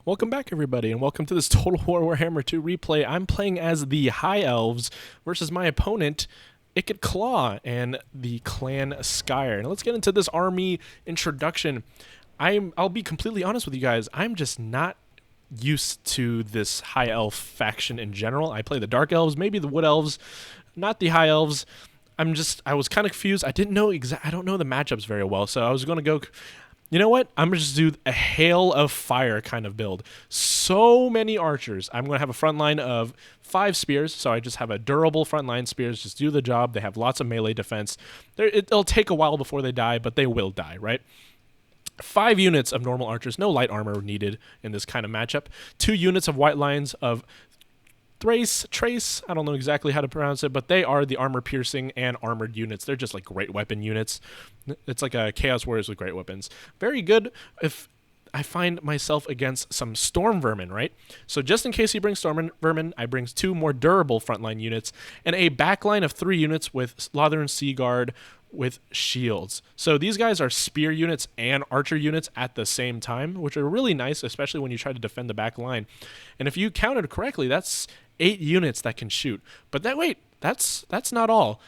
Welcome back, everybody, and welcome to this Total War Warhammer 2 replay. I'm playing as the High Elves versus my opponent, Ikit Claw, and the Clan Skyer. Now let's get into this army introduction. I'll be completely honest with you guys, I'm just not used to this High Elf faction in general. I play the Dark Elves, maybe the Wood Elves, not the High Elves. I was kind of confused. I don't know the matchups very well, so I was going to go... You know what? I'm going to just do a hail of fire kind of build. So many archers. I'm going to have a front line of 5 spears, so I just have a durable front line spears. Just do the job. They have lots of melee defense. It'll take a while before they die, but they will die, right? 5 units of normal archers. No light armor needed in this kind of matchup. 2 units of white lines of Trace, I don't know exactly how to pronounce it, but they are the armor-piercing and armored units. They're just like great weapon units. It's like a Chaos Warriors with great weapons. Very good if I find myself against some Storm Vermin, right? So just in case he brings Storm Vermin, I bring 2 more durable frontline units and a backline of 3 units with Slaughtern Sea Guard with shields. So these guys are spear units and archer units at the same time, which are really nice, especially when you try to defend the back line. And if you counted correctly, that's 8 units that can shoot. But that's not all.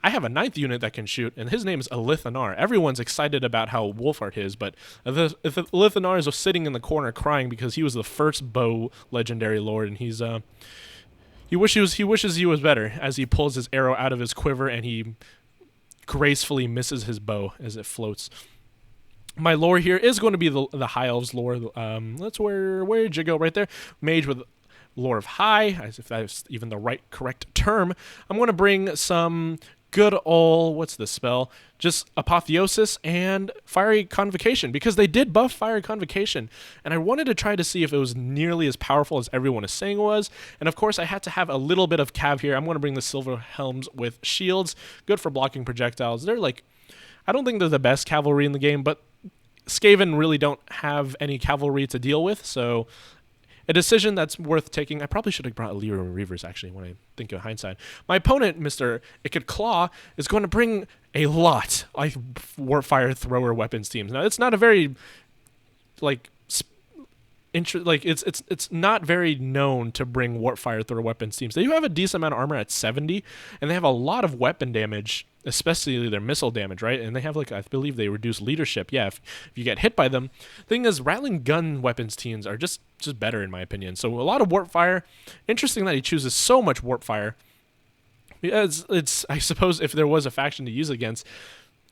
I have a 9th unit that can shoot, and his name is Alith Anar. Everyone's excited about how Wulfhart is, but if Alith Anar is sitting in the corner crying because he was the first bow legendary lord, and he wishes he was better as he pulls his arrow out of his quiver and he gracefully misses his bow as it floats. My lore here is going to be the High Elves lore. That's where'd you go? Right there. Mage with lore of High, as if that's even the correct term. I'm going to bring some good old, what's the spell? Just Apotheosis and Fiery Convocation, because they did buff Fiery Convocation, and I wanted to try to see if it was nearly as powerful as everyone is saying it was, and of course I had to have a little bit of cav here. I'm going to bring the Silver Helms with shields, good for blocking projectiles. They're like, I don't think they're the best cavalry in the game, but Skaven really don't have any cavalry to deal with, so a decision that's worth taking. I probably should have brought Lear and Reavers, actually, when I think of hindsight. My opponent, Mr. Ikit Claw, is going to bring a lot of Warfire Thrower weapons teams. Now, it's not a very, it's not very known to bring Warfire Thrower weapons teams. They do have a decent amount of armor at 70, and they have a lot of weapon damage, especially their missile damage, right? And they have, I believe they reduce leadership. Yeah, if you get hit by them. Thing is, rattling gun weapons teams are just better, in my opinion. So a lot of warp fire. Interesting that he chooses so much warp fire. It's I suppose if there was a faction to use against,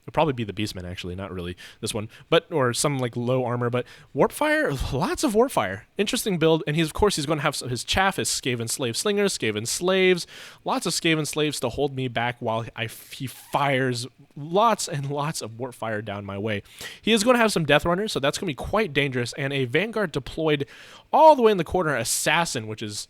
it'd probably be the Beastmen, actually, not really this one, or some low armor, but warp fire, lots of warp fire. Interesting build, and of course he's going to have his chaff, his Skaven slave slingers, Skaven slaves, lots of Skaven slaves to hold me back while he fires lots and lots of warp fire down my way. He is going to have some death runners, so that's going to be quite dangerous, and a vanguard deployed all the way in the corner assassin, which is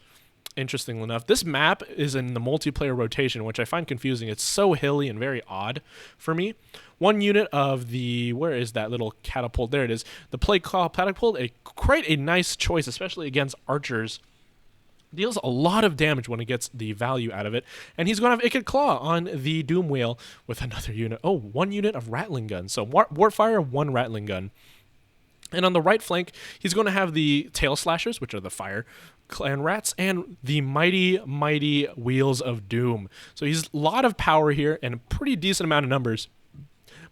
interesting enough. This map is in the multiplayer rotation, which I find confusing. It's so hilly and very odd for me. 1 unit of the, where is that little catapult? There it is. The Plague Claw catapult, quite a nice choice, especially against archers. Deals a lot of damage when it gets the value out of it. And he's going to have Ikit Claw on the Doom Wheel with another unit. Oh, 1 unit of Rattling Gun. So Warpfire, 1 Rattling Gun. And on the right flank, he's going to have the Tail Slashers, which are the Fire Clan Rats, and the mighty Wheels of Doom. So he's a lot of power here and a pretty decent amount of numbers.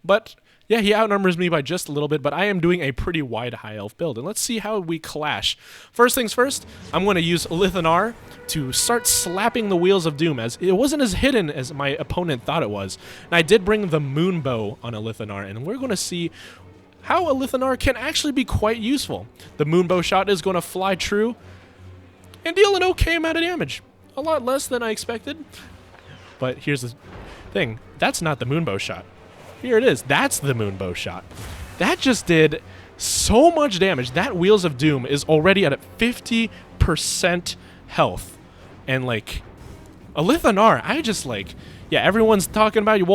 But yeah, he outnumbers me by just a little bit, but I am doing a pretty wide High Elf build. And let's see how we clash. First things first, I'm going to use Alith Anar to start slapping the Wheels of Doom, as it wasn't as hidden as my opponent thought it was. And I did bring the Moon Bow on Alith Anar, and we're going to see how Alith Anar can actually be quite useful. The Moon Bow shot is going to fly true and deal an okay amount of damage. A lot less than I expected. But here's the thing. That's not the Moonbow shot. Here it is. That's the Moonbow shot. That just did so much damage. That Wheels of Doom is already at 50% health. And Alith Anar, yeah, everyone's talking about you,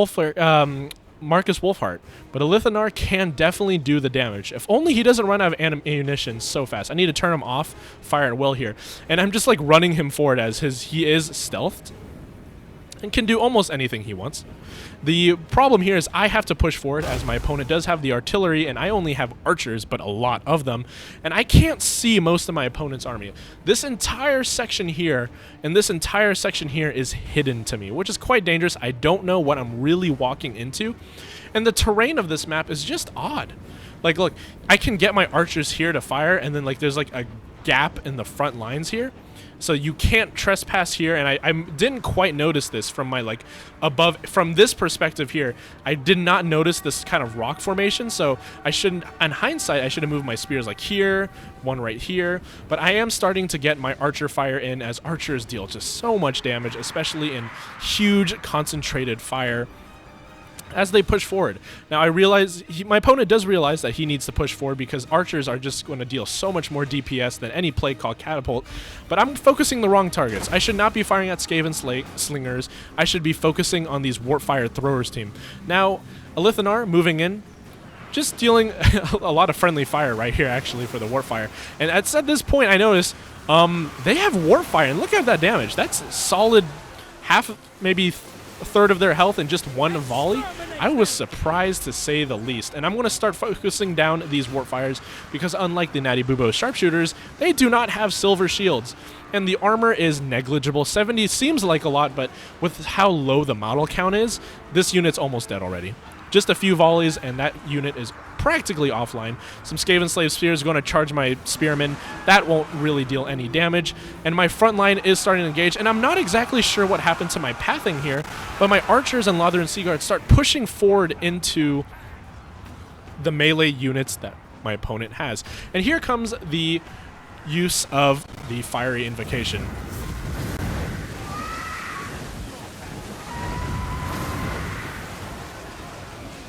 Markus Wulfhart, but Alith Anar can definitely do the damage. If only he doesn't run out of ammunition so fast. I need to turn him off, fire at will here. And I'm just running him forward as he is stealthed. and can do almost anything he wants. The problem here is I have to push forward as my opponent does have the artillery and I only have archers, but a lot of them, and I can't see most of my opponent's army. This entire section here and this entire section here is hidden to me, which is quite dangerous. I don't know what I'm really walking into, and the terrain of this map is just odd. Like, look, I can get my archers here to fire, and then like there's like a gap in the front lines here. So you can't trespass here, and I didn't quite notice this from my, like, above, from this perspective here. I did not notice this kind of rock formation, so I shouldn't, in hindsight, I should have moved my spears like here, one right here, but I am starting to get my archer fire in, as archers deal just so much damage, especially in huge concentrated fire as they push forward. Now I realize, my opponent does realize that he needs to push forward because archers are just going to deal so much more DPS than any play called catapult, but I'm focusing the wrong targets. I should not be firing at Skaven slingers. I should be focusing on these warpfire throwers team. Now, Alith and Anar moving in, just dealing a lot of friendly fire right here actually for the warpfire. And at this point I notice they have warpfire, and look at that damage. That's solid half, maybe a third of their health in just one volley. I was surprised to say the least, and I'm going to start focusing down these warpfires because unlike the Natty Bubo sharpshooters, they do not have silver shields, and the armor is negligible. 70 seems like a lot, but with how low the model count is, this unit's almost dead already. Just a few volleys and that unit is practically offline. Some Skaven Slave Spears going to charge my Spearmen. That won't really deal any damage. And my front line is starting to engage. And I'm not exactly sure what happened to my pathing here, but my Archers and Lothern Sea Guards start pushing forward into the melee units that my opponent has. And here comes the use of the Fiery Invocation.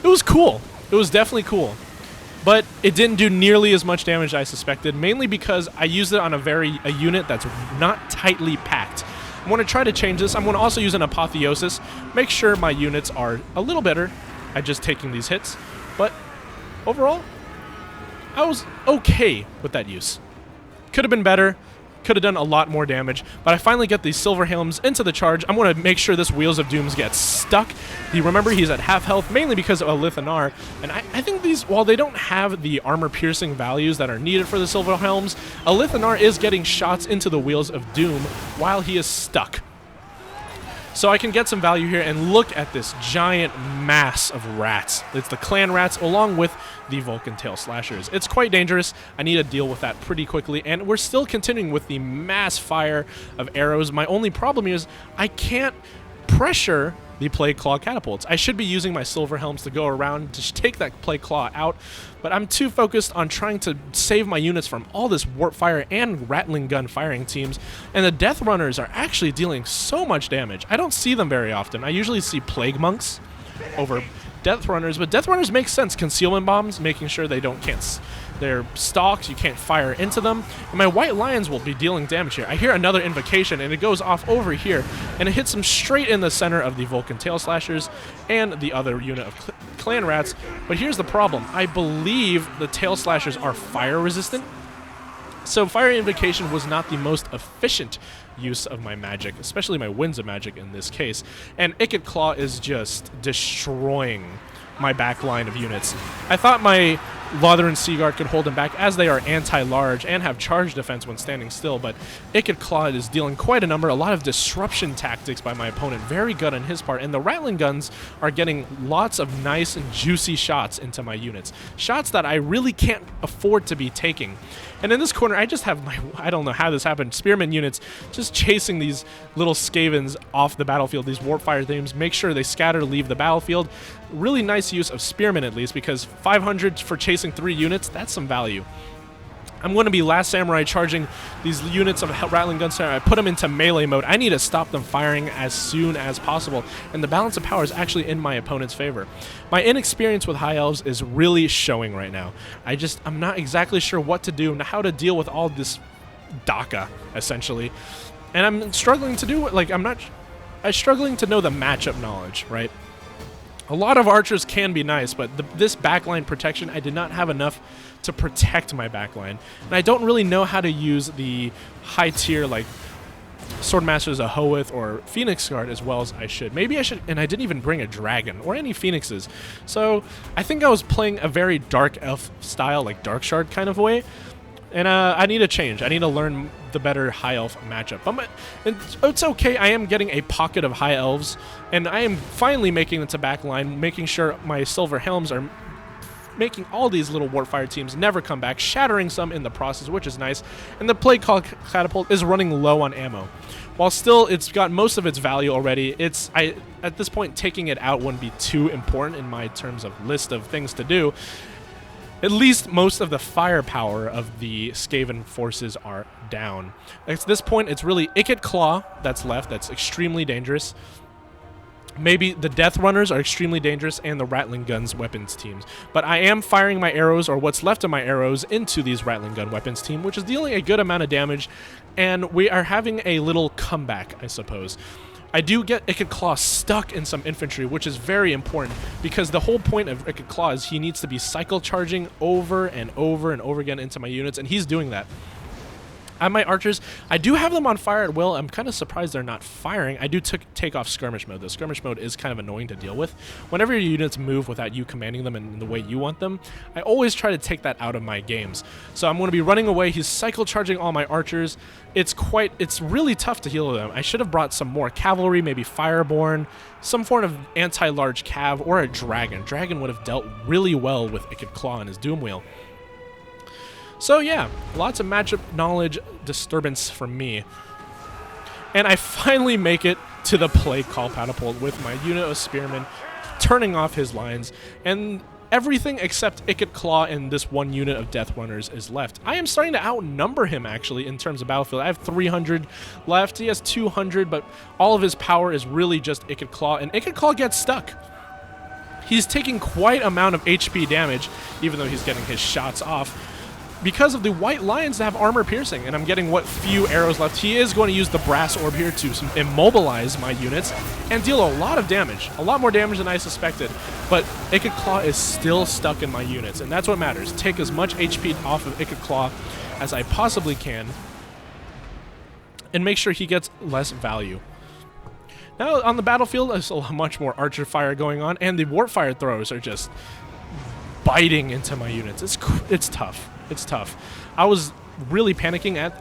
It was cool. It was definitely cool. But it didn't do nearly as much damage as I suspected, mainly because I used it on a unit that's not tightly packed. I'm going to try to change this. I'm going to also use an Apotheosis. Make sure my units are a little better at just taking these hits. But overall, I was okay with that use. Could have been better. Could have done a lot more damage, but I finally get these Silver Helms into the charge. I'm going to make sure this Wheels of Dooms gets stuck. You remember he's at half health, mainly because of Alith and Anar, and I think these, while they don't have the armor-piercing values that are needed for the Silver Helms, Alith and Anar is getting shots into the Wheels of Doom while he is stuck. So I can get some value here, and look at this giant mass of rats. It's the clan rats along with the Vulcan tail slashers. It's quite dangerous. I need to deal with that pretty quickly, and we're still continuing with the mass fire of arrows. My only problem is I can't pressure the Plague Claw catapults. I should be using my Silver Helms to go around to take that Plague Claw out, but I'm too focused on trying to save my units from all this warp fire and rattling gun firing teams, and the Death Runners are actually dealing so much damage. I don't see them very often. I usually see Plague Monks over Death Runners, but Death Runners make sense. Concealment bombs, making sure they can't, they're stalks, you can't fire into them. And my White Lions will be dealing damage here. I hear another invocation, and it goes off over here, and it hits them straight in the center of the Vulcan Tail Slashers and the other unit of Clan Rats. But here's the problem. I believe the Tail Slashers are fire resistant, so Fire Invocation was not the most efficient use of my magic, especially my Winds of Magic in this case. And Ikit Claw is just destroying my back line of units. I thought my Lothern Sea Guard could hold them back, as they are anti-large and have charge defense when standing still, but Ikit Claw is dealing quite a number, a lot of disruption tactics by my opponent, very good on his part, and the Rattling Guns are getting lots of nice and juicy shots into my units. Shots that I really can't afford to be taking. And in this corner, I just have my, I don't know how this happened, Spearman units just chasing these little Skavens off the battlefield, these Warpfire themes, make sure they scatter, leave the battlefield. Really nice use of Spearmen at least, because 500 for chasing 3 units, that's some value. I'm going to be Last Samurai charging these units of Rattling Gun Samurai. I put them into melee mode. I need to stop them firing as soon as possible, and the balance of power is actually in my opponent's favor. My inexperience with High Elves is really showing right now. I'm not exactly sure what to do and how to deal with all this DACA, essentially. And I'm struggling to do it, like, I'm struggling to know the matchup knowledge, right? A lot of archers can be nice, but this backline protection, I did not have enough to protect my backline. And I don't really know how to use the high tier, like, Swordmasters, a Hoeth, or Phoenix Guard as well as I should. Maybe I should, and I didn't even bring a dragon or any phoenixes. So I think I was playing a very dark elf style, like Dark Shard kind of way. And I need a change. I need to learn the better high elf matchup. It's okay. I am getting a pocket of high elves, and I am finally making it to backline, making sure my silver helms are making all these little warpfire teams never come back, shattering some in the process, which is nice. And the plague catapult is running low on ammo. While still it's got most of its value already, at this point taking it out wouldn't be too important in my terms of list of things to do. At least most of the firepower of the Skaven forces are down. At this point, it's really Ikit Claw that's left. That's extremely dangerous. Maybe the Death Runners are extremely dangerous, and the Rattling Guns weapons teams. But I am firing my arrows, or what's left of my arrows, into these Rattling Gun weapons team, which is dealing a good amount of damage, and we are having a little comeback, I suppose. I do get Ikit Claw stuck in some infantry, which is very important, because the whole point of Ikit Claw is he needs to be cycle charging over and over and over again into my units, and he's doing that. At my archers, I do have them on fire at will. I'm kind of surprised they're not firing. I do take off skirmish mode. The skirmish mode is kind of annoying to deal with. Whenever your units move without you commanding them in the way you want them, I always try to take that out of my games. So I'm going to be running away. He's cycle charging all my archers. It's really tough to heal them. I should have brought some more cavalry, maybe Fireborn, some form of anti-large cav, or a dragon. Dragon would have dealt really well with Ikit Claw and his Doom Wheel. So yeah, lots of matchup knowledge disturbance from me. And I finally make it to the Plague Catapult with my unit of Spearmen turning off his lines, and everything except Ikit Claw and this one unit of Death Runners is left. I am starting to outnumber him, actually, in terms of battlefield. I have 300 left. He has 200, but all of his power is really just Ikit Claw, and Ikit Claw gets stuck. He's taking quite amount of HP damage, even though he's getting his shots off, because of the White Lions that have armor piercing, and I'm getting what few arrows left. He is going to use the Brass Orb here to immobilize my units and deal a lot of damage, a lot more damage than I suspected, but Ikit Claw is still stuck in my units, and that's what matters. Take as much HP off of Ikit Claw as I possibly can and make sure he gets less value. Now on the battlefield, there's a much more archer fire going on, and the warp fire throwers are just biting into my units. It's tough. It's tough. I was really panicking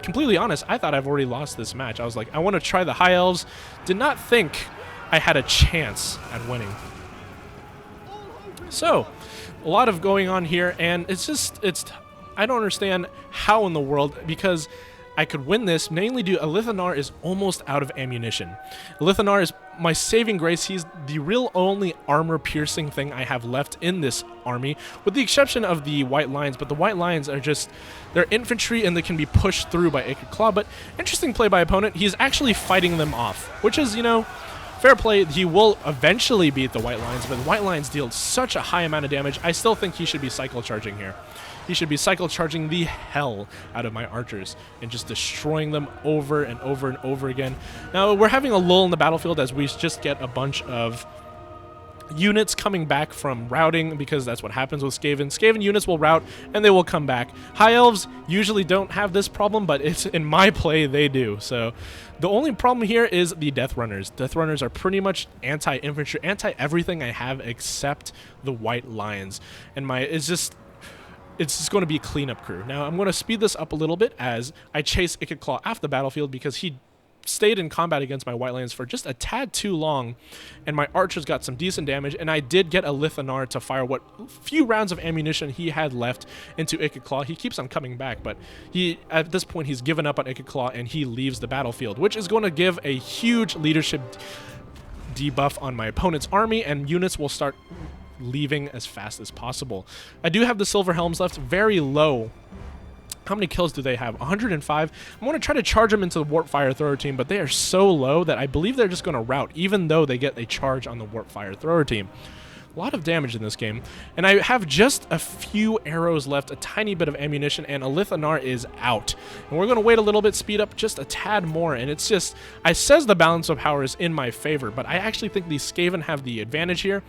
completely honest, I thought I've already lost this match. I was like, I want to try the High Elves. Did not think I had a chance at winning. So, a lot of going on here, and I don't understand how in the world, because I could win this, mainly due Alith Anar is almost out of ammunition. Alith Anar is my saving grace. He's the real only armor-piercing thing I have left in this army, with the exception of the White Lions, but the White Lions are just, they're infantry and they can be pushed through by Ikit Claw, but interesting play by opponent. He's actually fighting them off, which is, you know, fair play. He will eventually beat the White Lions, but the White Lions deal such a high amount of damage. I still think he should be cycle charging here. He should be cycle charging the hell out of my archers and just destroying them over and over and over again. Now, we're having a lull in the battlefield as we just get a bunch of units coming back from routing, because that's what happens with Skaven. Skaven units will rout and they will come back. High Elves usually don't have this problem, but it's in my play they do. So the only problem here is the Death Runners. Death Runners are pretty much anti-infantry, anti-everything I have except the White Lions. And it's just going to be a cleanup crew. Now, I'm going to speed this up a little bit as I chase Ikit Claw off the battlefield, because he stayed in combat against my White Lions for just a tad too long, and my archers got some decent damage, and I did get Alith Anar to fire what few rounds of ammunition he had left into Ikit Claw. He keeps on coming back, but at this point he's given up on Ikit Claw and he leaves the battlefield, which is going to give a huge leadership debuff on my opponent's army, and units will start leaving as fast as possible. I do have the Silver Helms left, very low. How many kills do they have? 105. I want to try to charge them into the Warp Fire Thrower team, but they are so low that I believe they're just going to rout, even though they get a charge on the Warp Fire Thrower team. A lot of damage in this game, and I have just a few arrows left, a tiny bit of ammunition, and Alith Anar is out. And we're going to wait a little bit, speed up just a tad more, and it's just, I says the balance of power is in my favor, but I actually think the Skaven have the advantage here,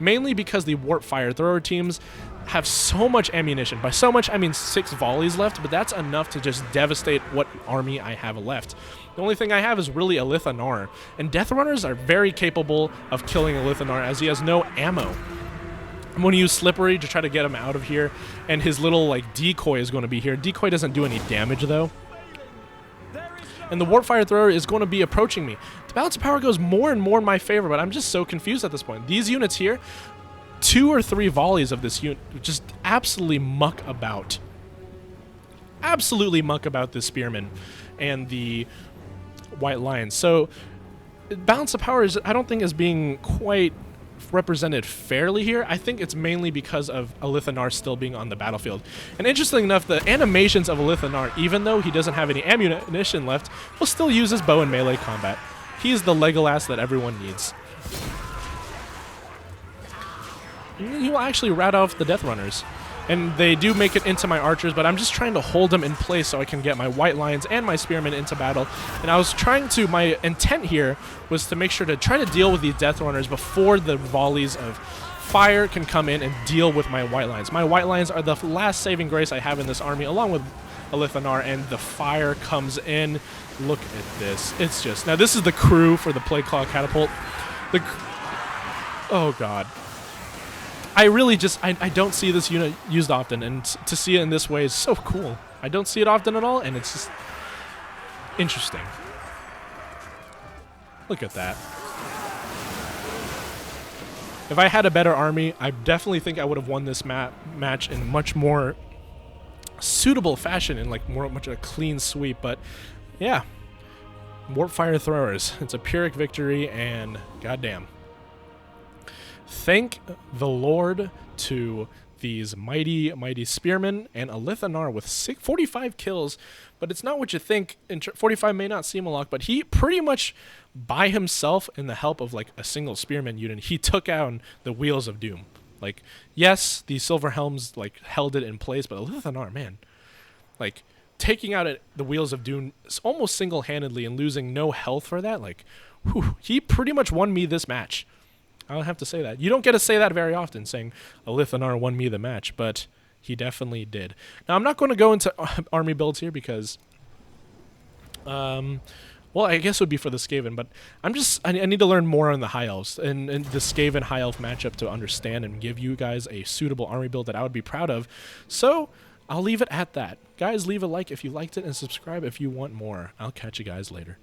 mainly because the Warp Fire Thrower teams have so much ammunition. By so much, I mean 6 volleys left, but that's enough to just devastate what army I have left. The only thing I have is really Alith Anar, and Death Runners are very capable of killing Alith Anar as he has no ammo. I'm going to use Slippery to try to get him out of here, and his little like decoy is going to be here. Decoy doesn't do any damage though. And the Warp Fire Thrower is going to be approaching me. The balance of power goes more and more in my favor, but I'm just so confused at this point. These units here, 2 or 3 volleys of this unit just absolutely muck about. Absolutely muck about this Spearman and the White Lions. So balance of power is, I don't think, is being quite represented fairly here. I think it's mainly because of Alith Anar still being on the battlefield. And interestingly enough, the animations of Alith Anar, even though he doesn't have any ammunition left, will still use his bow in melee combat. He's the Legolas that everyone needs. And he will actually rat off the Death Runners. And they do make it into my archers, but I'm just trying to hold them in place so I can get my White Lions and my Spearmen into battle. And I was trying to, my intent here was to make sure to try to deal with these Death Runners before the volleys of fire can come in and deal with my White Lions. My White Lions are the last saving grace I have in this army, along with Alith Anar, and the fire comes in. Look at this. It's just, now this is the crew for the Plague Claw Catapult. Oh god. I really just, I don't see this unit used often, and to see it in this way is so cool. I don't see it often at all, and it's just interesting. Look at that. If I had a better army, I definitely think I would have won this match in much more suitable fashion, in like much of a clean sweep, but yeah. Warp Fire Throwers. It's a Pyrrhic victory, and goddamn. Thank the Lord to these mighty, mighty spearmen and Alith Anar with 45 kills, but it's not what you think. 45 may not seem a lot, but he pretty much by himself, in the help of like a single spearman unit, he took out the Wheels of Doom. Like, yes, the Silver Helms like held it in place, but Alith Anar, man, like taking out the Wheels of Doom almost single-handedly and losing no health for that, like, whew, he pretty much won me this match. I'll have to say that. You don't get to say that very often, saying Alith Anar won me the match, but he definitely did. Now, I'm not going to go into army builds here because, well, I guess it would be for the Skaven, but I need to learn more on the High Elves and the Skaven High Elf matchup to understand and give you guys a suitable army build that I would be proud of. So, I'll leave it at that. Guys, leave a like if you liked it and subscribe if you want more. I'll catch you guys later.